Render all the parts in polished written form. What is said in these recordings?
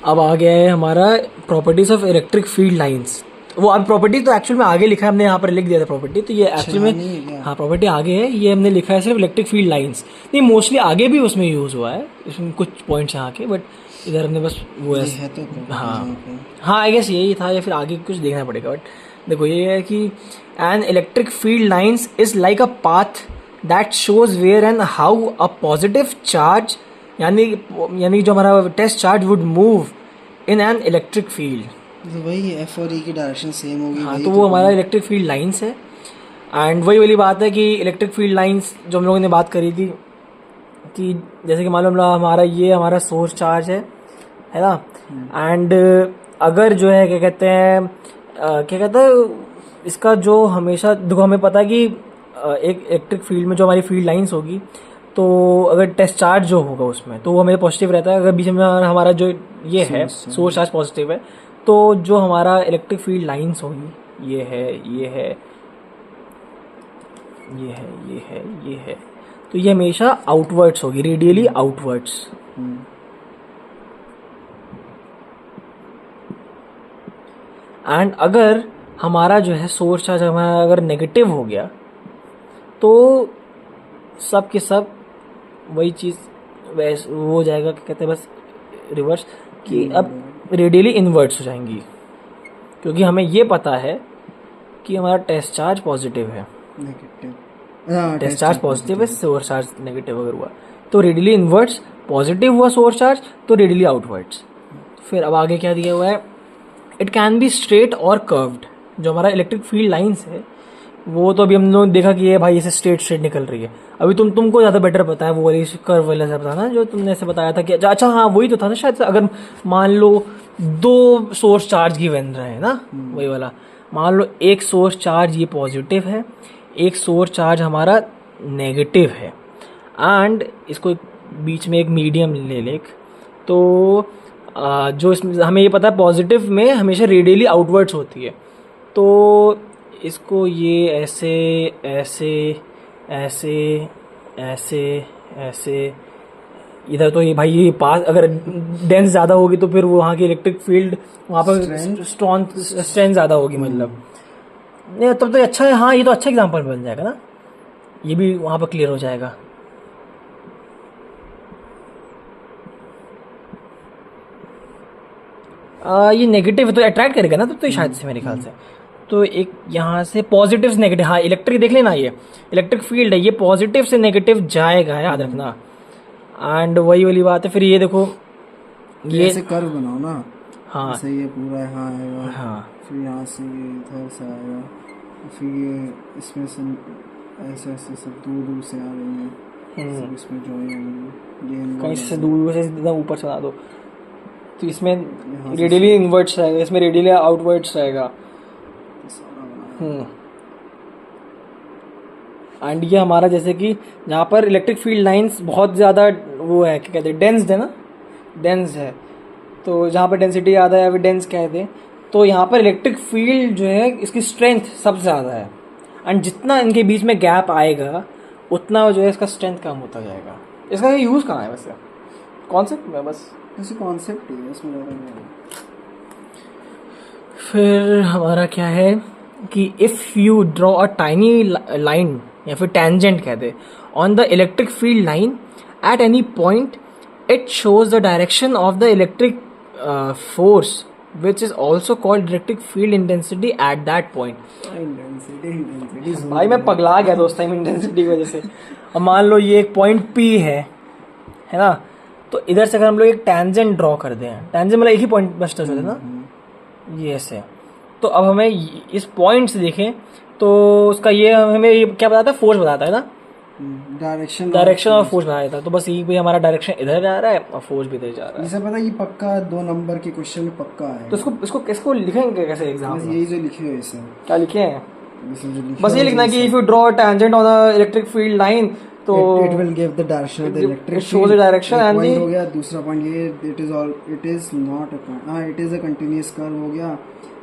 अब आ गया है हमारा properties of electric field lines. वो अब प्रॉपर्टी तो एक्चुअल में आगे लिखा है, हमने यहाँ पर लिख दिया था प्रॉपर्टी, तो ये एक्चुअल में हाँ प्रॉपर्टी आगे है, ये हमने लिखा है सिर्फ इलेक्ट्रिक फील्ड लाइंस। नहीं मोस्टली आगे भी उसमें यूज़ हुआ है, इसमें कुछ पॉइंट्स यहाँ के, बट इधर हमने बस वो है तो हाँ आई गेस यही था, या फिर आगे कुछ देखना पड़ेगा। बट देखो ये है कि an electric field lines is like a path that shows where and how a positive charge यानी जो हमारा test charge would move in an electric field. तो वही एफ और ई की डायरेक्शन सेम होगी। हाँ तो वो हमारा इलेक्ट्रिक फील्ड लाइंस है। एंड वही वाली बात है कि इलेक्ट्रिक फील्ड लाइंस जो हम लोगों ने बात करी थी कि जैसे कि मालूम हमारा ये हमारा सोर्स चार्ज है ना। एंड अगर जो है क्या कहते हैं इसका जो हमेशा देखो हमें पता है कि एक इलेक्ट्रिक फील्ड में जो हमारी फील्ड लाइंस होगी, तो अगर टेस्ट चार्ज जो होगा उसमें तो वो हमें पॉजिटिव रहता है। अगर बीच में हमारा जो ये है सोर्स चार्ज पॉजिटिव है, तो जो हमारा इलेक्ट्रिक फील्ड लाइंस होगी ये है ये है ये है ये है ये है, तो ये हमेशा आउटवर्ड्स होगी, रेडियली आउटवर्ड्स। एंड अगर हमारा जो है सोर्स चार्ज हमारा अगर नेगेटिव हो गया तो सब के सब वही चीज़ वैसे वो हो जाएगा, क्या कहते हैं बस रिवर्स, कि अब रेडियली इनवर्ट्स हो जाएंगी, क्योंकि हमें ये पता है कि हमारा टेस्ट चार्ज पॉजिटिव है, टेस्ट चार्ज पॉजिटिव है, सोर्स चार्ज नेगेटिव अगर हुआ तो रेडियली इनवर्ट्स, पॉजिटिव हुआ सोर्स चार्ज तो रेडियली आउटवर्ड्स। फिर अब आगे क्या दिया हुआ है, इट कैन बी स्ट्रेट और कर्व्ड। जो हमारा इलेक्ट्रिक फील्ड लाइंस है वो तो अभी हम लोगों ने देखा कि ये भाई ऐसे स्ट्रेट निकल रही है। अभी तुमको ज़्यादा बेटर पता है वो वाली कर्व वाला से पता ना, जो तुमने ऐसे बताया था कि अच्छा हाँ वही तो था ना शायद। अगर मान लो दो सोर्स चार्ज गिवन रहे हैं ना, वही वाला, मान लो एक सोर्स चार्ज ये पॉजिटिव है, एक सोर्स चार्ज हमारा नेगेटिव है, एंड इसको बीच में एक मीडियम ले ले, तो जो इसमें हमें ये पता है पॉजिटिव में हमेशा रेडियली आउटवर्ड्स होती है, तो इसको ये ऐसे ऐसे ऐसे ऐसे ऐसे इधर, तो ये भाई ये पास अगर डेंस ज़्यादा होगी तो फिर वहाँ की इलेक्ट्रिक फील्ड वहाँ पर स्ट्रेंथ ज़्यादा होगी, मतलब नहीं तब तो अच्छा है। हाँ ये तो अच्छा एग्जांपल बन जाएगा ना, ये भी वहाँ पर क्लियर हो जाएगा। ये नेगेटिव है तो अट्रैक्ट करेगा ना, तो शायद से मेरे ख्याल से तो एक यहाँ से पॉजिटिव से नेगेटिव, हाँ इलेक्ट्रिक देख लेना, ये इलेक्ट्रिक फील्ड है, ये पॉजिटिव से नेगेटिव जाएगा, याद रखना। एंड वही वाली बात है, फिर ये देखो ये ऐसे कर्व बनाओ ना, हाँ ऐसे ये पूरा यहाँ आएगा, हाँ फिर यहाँ से ये इधर से आएगा, फिर ये इसमें से ऐसे ऐसे सब दूर दूर से आ रही है, सब इसमें ज्वाइन होंगी, ये कहीं से दूर से एकदम ऊपर चला दो, तो इसमें रेडियली इनवर्ट्स रहेगा, इसमें रेडियली आउटवर्ड्स रहेगा। एंड ये हमारा जैसे कि जहाँ पर इलेक्ट्रिक फील्ड लाइंस बहुत ज़्यादा वो है, क्या कहते हैं, डेंस है ना, डेंस है, तो जहाँ पर डेंसिटी ज़्यादा है या फिर डेंस कहते हैं, तो यहाँ पर इलेक्ट्रिक फील्ड जो है इसकी स्ट्रेंथ सबसे ज़्यादा है। एंड जितना इनके बीच में गैप आएगा उतना जो है इसका स्ट्रेंथ कम होता जाएगा। इसका यूज़ कहाँ है वैसे, कॉन्सेप्ट में बस ऐसे कॉन्सेप्ट ही है इसमें। फिर हमारा क्या है कि if you draw a tiny line या फिर टेंजेंट कहते on the electric field line at any point, it shows the direction of the electric force which is also called electric field intensity at that point. भाई मैं पगला गया दोस्त time intensity की वजह से। अब मान लो ये एक पॉइंट P है ना, तो इधर से अगर हम लोग एक टेंजेंट ड्रॉ कर दें, टेंजेंट मतलब एक ही पॉइंट बस टच होता है ना, ये ऐसे, तो अब हमें इस पॉइंट से देखें तो उसका ये हमें ये क्या बताता है, फोर्स बताता है ना, डायरेक्शन और फोर्स बताया था। तो बस ये भी हमारा डायरेक्शन इधर जा रहा है और फोर्स भी इधर जा रहा है। जैसे पता ये पक्का 2 नंबर के क्वेश्चन में पक्का है, तो इसको लिखेंगे कैसे एग्जाम में? यही जो लिखे हुए हैं, क्या लिखे हैं, बस ये लिखना है कि if you draw tangent on the electric field line तो it will give the direction of the electric field, shows the direction and the हो गया। दूसरा पॉइंट ये it is not it is a continuous curve हो गया।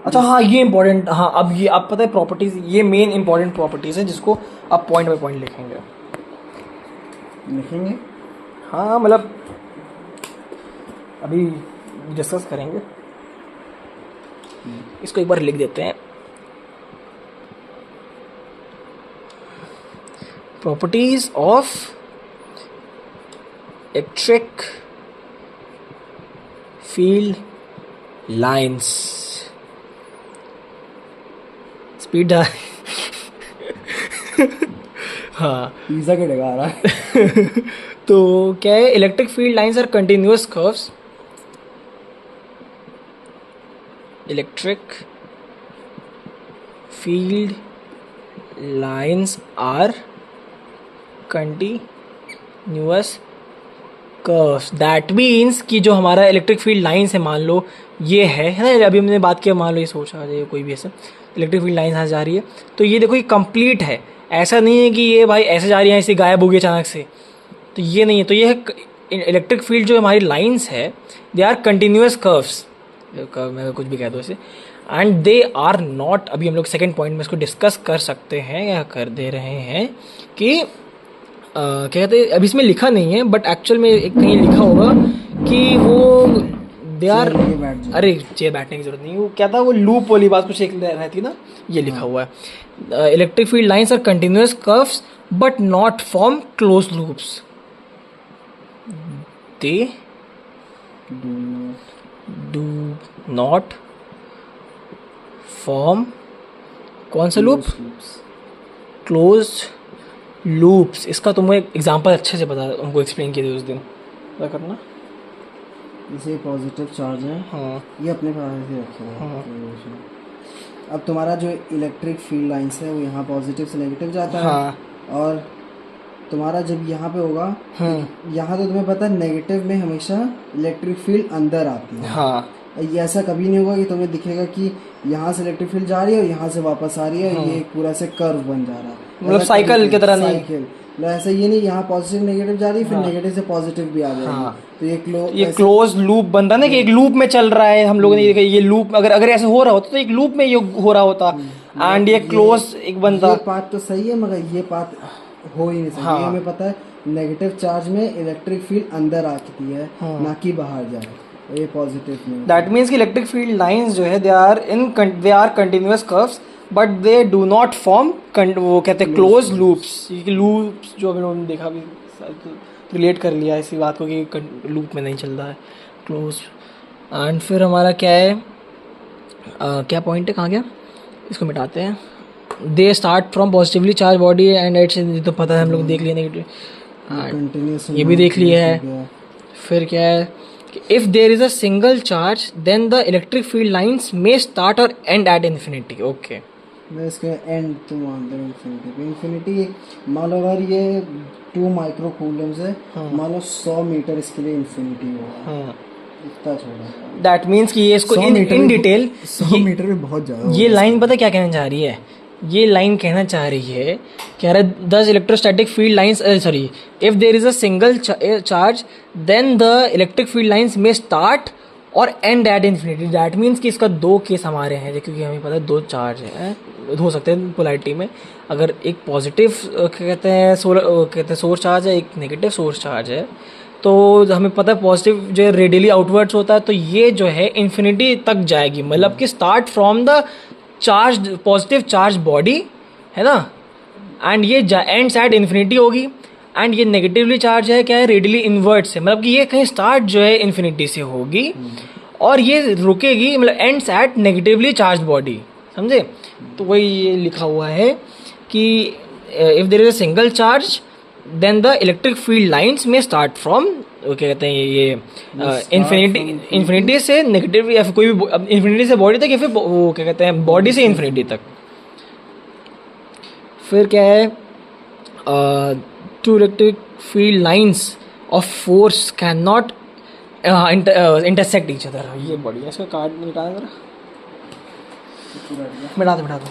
अच्छा हाँ ये इंपॉर्टेंट, हाँ अब ये आप पता है प्रॉपर्टीज, ये मेन इंपॉर्टेंट प्रॉपर्टीज है जिसको आप पॉइंट बाय पॉइंट लिखेंगे। हाँ मतलब अभी डिस्कस करेंगे। इसको एक बार लिख देते हैं। Properties of electric field lines. स्पीड हाँ पिज्जा के डगा रहा है। तो क्या है, electric field lines are continuous curves. Electric field lines are continuous curves. That means कि जो हमारा इलेक्ट्रिक फील्ड लाइंस है, मान लो ये है ना, अभी हमने बात किया, मान लो ये सोच आ जाए कोई भी ऐसे इलेक्ट्रिक फील्ड लाइंस यहाँ जा रही है, तो ये देखो ये कंप्लीट है। ऐसा नहीं है कि ये भाई ऐसे जा रही है ऐसे गायब हो गई अचानक से, तो ये नहीं है। तो ये है इलेक्ट्रिक फील्ड जो हमारी लाइंस है, दे आर कंटिन्यूअस कर्व्स, मैं कुछ भी कह दो इसे, एंड दे आर नॉट। अभी हम लोग सेकेंड पॉइंट में इसको डिस्कस कर सकते हैं या कर दे रहे हैं कि क्या कहते हैं, अभी इसमें लिखा नहीं है बट एक्चुअल में एक कहीं लिखा होगा कि वो दे आर, अरे चेयर बैठने की जरूरत नहीं, वो क्या था, वो लूप वाली बात कुछ एक रहती ना, ये लिखा हुआ है। Electric field lines are continuous curves but not form close loops. They do not form कौन सा लूप, क्लोज लूप्स। इसका तुम एक एग्जांपल अच्छे से बता, उनको एक्सप्लेन किया था उस दिन, क्या करना। जैसे पॉजिटिव चार्ज है, हाँ ये अपने पास ही रखेगा। हाँ। अब तुम्हारा जो इलेक्ट्रिक फील्ड लाइंस है वो यहाँ पॉजिटिव से नेगेटिव जाता है। हाँ। और तुम्हारा जब यहाँ पे होगा, यहाँ तो तुम्हें पता है नेगेटिव में हमेशा इलेक्ट्रिक फील्ड अंदर आती है। हाँ। ये ऐसा कभी नहीं होगा कि तुम्हें दिखेगा कि यहाँ से इलेक्ट्रिक फील्ड जा रही है और यहाँ से वापस आ रही है, ये एक पूरा से कर्व बन जा रहा है, मतलब साइकिल की तरह नहीं। साइकिल ऐसा ये नहीं, यहाँ पॉजिटिव नेगेटिव जा रही है, फिर नेगेटिव से पॉजिटिव भी आ जाएगी। तो ये क्लोज लूप बनता है ना, कि एक लूप में चल रहा है। हम लोगों ने देखा ये लूप, अगर ऐसे हो रहा होता तो एक लूप में ये हो रहा होता, एंड ये क्लोज एक बनता। ये बात तो सही है, मगर ये बात हो ही नहीं सकती। हाँ। हमें पता है नेगेटिव चार्ज में इलेक्ट्रिक फील्ड अंदर आती है, ना कि बाहर जाए। ये पॉजिटिव में दैट मीन्स कि इलेक्ट्रिक फील्ड लाइंस जो है they are continuous curves but they do not form, वो कहते हैं क्लोज लूप्स। लूप्स जो अभी उन्होंने देखा भी रिलेट कर लिया इसी बात को कि लूप में नहीं चल रहा है, क्लोज। एंड फिर हमारा क्या है, क्या पॉइंट है, कहाँ गया, इसको मिटाते हैं। They start from positively charge body and at, तो पता है हम लोग देख लिए नेगेटिव, ये भी देख लिया है। फिर क्या है कि if there is a single charge then the electric field lines may start और एंड एट इन्फिनिटी। ओके, मैं इसके एंड तो मान दे इन्फिनिटी। इन्फिनिटी मान लो अगर ये 2 माइक्रो कूलम्स है, मान लो 100 मीटर इसके लिए इन्फिनिटी होगा। इतना छोटा, दैट मीन्स कि ये इसको इन डिटेल 100 मीटर में बहुत ज़्यादा। ये लाइन पता क्या कहना चाह रही है, ये लाइन कहना चाह रही है कह रहा है दस electrostatic field lines, sorry, if there is a single charge then the electric field lines में स्टार्ट और end at infinity. That means कि इसका 2 केस हमारे हैं, क्योंकि हमें पता है 2 चार्ज हैं, हो सकते हैं पोलैरिटी में। अगर एक पॉजिटिव कहते हैं सोर्स चार्ज है, एक नेगेटिव सोर्स चार्ज है, तो हमें पता है पॉजिटिव जो है रेडियली आउटवर्ड्स होता है, तो ये जो है इन्फिनिटी तक जाएगी, मतलब कि start from the charge positive charge body है ना, एंड ये एंड्स एट इन्फिनिटी होगी। एंड ये नेगेटिवली चार्ज है, क्या है, रेडियली इन्वर्ट से, मतलब कि ये कहीं स्टार्ट जो है इन्फिनिटी से होगी और ये रुकेगी, मतलब ends at negatively charge body, समझे। तो वही ये लिखा हुआ है कि if there is a single charge then the electric field lines में स्टार्ट फ्रॉम, क्या कहते हैं ये इन्फिनिटी से नेगेटिव, या फिर कोई भी इन्फिनिटी से बॉडी तक, या फिर वो क्या कहते हैं बॉडी से इन्फिनिटी तक। फिर क्या है, two electric field lines of force can not intersect each other. ये बढ़िया, इसका कार्ड निकाल जरा, मिटा दो।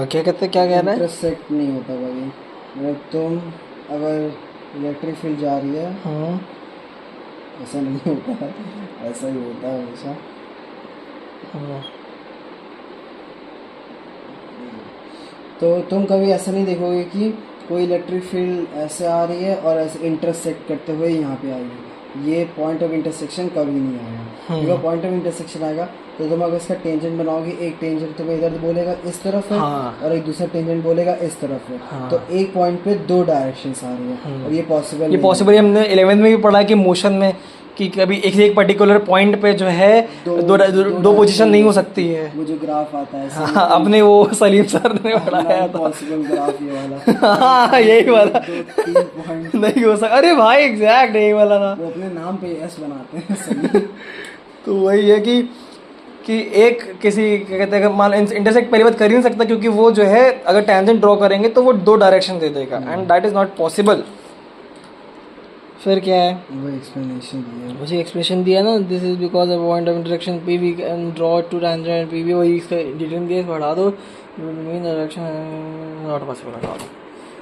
क्या कहते हैं, क्या कह रहा है, इंटरसेक्ट नहीं होता भाई, मतलब तुम अगर इलेक्ट्रिक फील्ड जा रही है, ऐसा नहीं होता है, ऐसा ही होता है हमेशा। तो तुम कभी ऐसा नहीं देखोगे कि कोई इलेक्ट्रिक फील्ड ऐसे आ रही है और ऐसे इंटरसेक्ट करते हुए यहाँ पे आएगी। ये पॉइंट ऑफ इंटरसेक्शन कभी नहीं आएगा। क्योंकि पॉइंट ऑफ इंटरसेक्शन आएगा तो तुम अगर इसका टेंजेंट बनाओगे, एक टेंजेंट तुम्हें इधर बोलेगा इस तरफ है, हाँ। और एक दूसरा टेंजेंट बोलेगा इस तरफ है। हाँ। तो एक पॉइंट पे दो डायरेक्शंस आ रही है, और ये पॉसिबल ये पॉसिबल, हमने 11th में भी पढ़ा कि मोशन में कि कभी एक पर्टिकुलर पॉइंट पे जो है दो पोजीशन नहीं हो सकती है। वो जो ग्राफ आता है हाँ, अपने वो सलीम सर ने पढ़ाया था। पॉसिबल ग्राफ ये वाला। हाँ, यही वाला। 2-3 पॉइंट नहीं हो सकता। अरे भाई एग्जैक्ट यही वाला था। वो अपने नाम पे एस बनाते हैं सलीम। तो वही है कि एक किसी क्या कहते हैं, मान इंटरसेक्ट पहली बात कर ही नहीं सकता, क्योंकि वो जो है अगर टेंजेंट ड्रॉ करेंगे तो वो दो डायरेक्शन दे देगा, and that is not possible. फिर क्या है, वो एक्सप्लेनेशन दिया, मुझे एक्सप्लेनेशन दिया ना, this is because of point of interaction P V can draw two tangent P V, वही इसका डिटेल दिया, बढ़ा दो, मीन डायरेक्शन नॉट पॉसिबल, हटा दो।